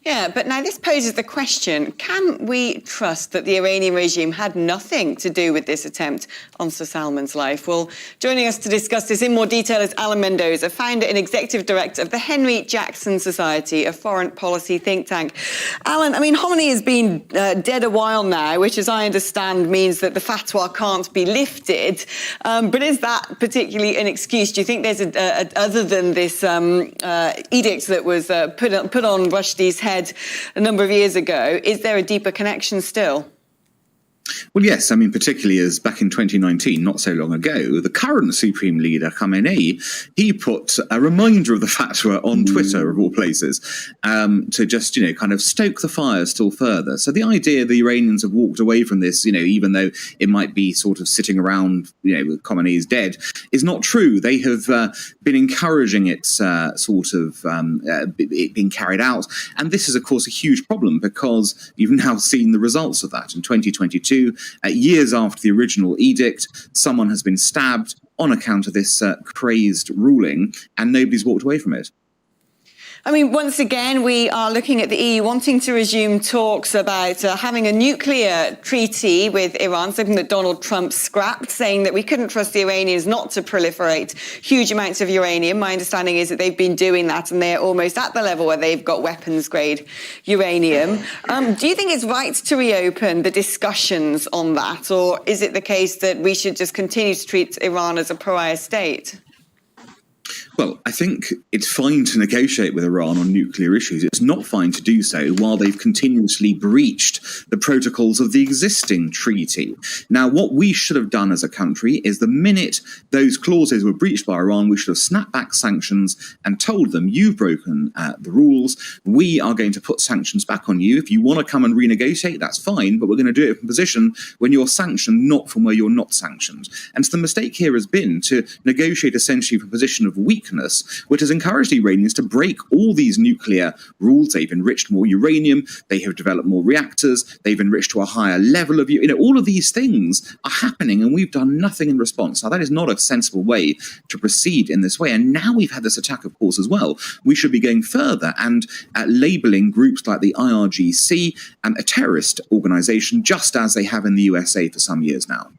Yeah, but now this poses the question, can we trust that the Iranian regime had nothing to do with this attempt on Sir Salman's life? Well, joining us to discuss this in more detail is Alan Mendoza, founder and executive director of the Henry Jackson Society, a foreign policy think tank. Alan, I mean, Khomeini has been dead a while now, which, as I understand, means that the fatwa can't be lifted. But is that particularly an excuse? Do you think there's other than this edict that was put on Rushdie's head a number of years ago, is there a deeper connection still? Well, yes. I mean, particularly as back in 2019, not so long ago, the current Supreme Leader, Khamenei, he put a reminder of the fatwa on Twitter, of all places, to just, kind of stoke the fire still further. So the idea the Iranians have walked away from this, even though it might be sort of sitting around, Khamenei is dead, is not true. They have been encouraging it it being carried out. And this is, of course, a huge problem because you've now seen the results of that. In 2022, years after the original edict, someone has been stabbed on account of this crazed ruling, and nobody's walked away from it. I mean, once again, we are looking at the EU wanting to resume talks about having a nuclear treaty with Iran, something that Donald Trump scrapped, saying that we couldn't trust the Iranians not to proliferate huge amounts of uranium. My understanding is that they've been doing that and they're almost at the level where they've got weapons-grade uranium. Do you think it's right to reopen the discussions on that, or is it the case that we should just continue to treat Iran as a pariah state? Well, I think it's fine to negotiate with Iran on nuclear issues. It's not fine to do so while they've continuously breached the protocols of the existing treaty. Now, what we should have done as a country is the minute those clauses were breached by Iran, we should have snapped back sanctions and told them, you've broken the rules. We are going to put sanctions back on you. If you want to come and renegotiate, that's fine, but we're going to do it from a position when you're sanctioned, not from where you're not sanctioned. And so the mistake here has been to negotiate essentially from a position of weakness, which has encouraged the Iranians to break all these nuclear rules. They've enriched more uranium, they have developed more reactors, they've enriched to a higher level of, all of these things are happening and we've done nothing in response. Now, that is not a sensible way to proceed in this way. And now we've had this attack, of course, as well. We should be going further and labelling groups like the IRGC a terrorist organization, just as they have in the USA for some years now.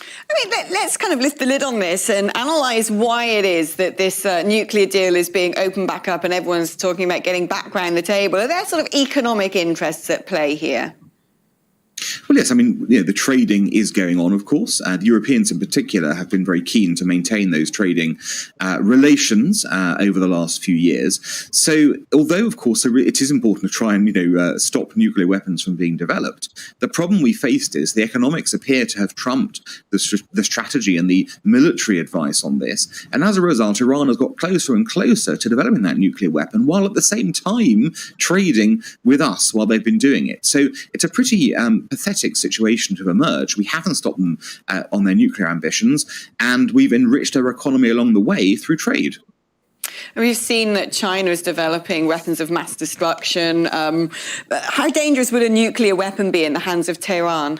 I mean, let's kind of lift the lid on this and analyse why it is that this nuclear deal is being opened back up and everyone's talking about getting back round the table. Are there sort of economic interests at play here? Well, yes, I mean, the trading is going on, of course. The Europeans in particular have been very keen to maintain those trading relations over the last few years. So although, of course, it is important to try and, stop nuclear weapons from being developed, the problem we faced is the economics appear to have trumped the strategy and the military advice on this. And as a result, Iran has got closer and closer to developing that nuclear weapon, while at the same time trading with us while they've been doing it. So it's a pretty pathetic situation to emerge. We haven't stopped them on their nuclear ambitions, and we've enriched our economy along the way through trade. We've seen that China is developing weapons of mass destruction. How dangerous would a nuclear weapon be in the hands of Tehran?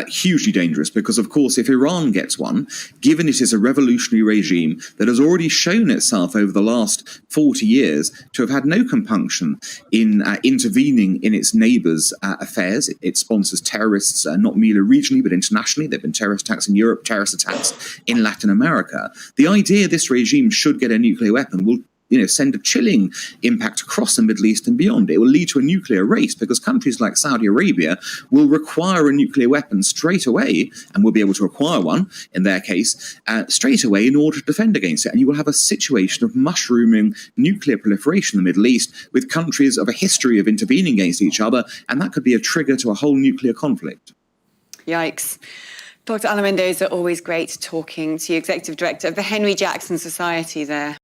Hugely dangerous, because, of course, if Iran gets one, given it is a revolutionary regime that has already shown itself over the last 40 years to have had no compunction in intervening in its neighbours' affairs. It sponsors terrorists, not merely regionally, but internationally. There have been terrorist attacks in Europe, terrorist attacks in Latin America. The idea this regime should get a nuclear weapon will send a chilling impact across the Middle East and beyond. It will lead to a nuclear race because countries like Saudi Arabia will require a nuclear weapon straight away, and will be able to acquire one, in their case, straight away in order to defend against it. And you will have a situation of mushrooming nuclear proliferation in the Middle East with countries of a history of intervening against each other, and that could be a trigger to a whole nuclear conflict. Yikes. Dr. Alan Mendoza, always great talking to you, Executive Director of the Henry Jackson Society there.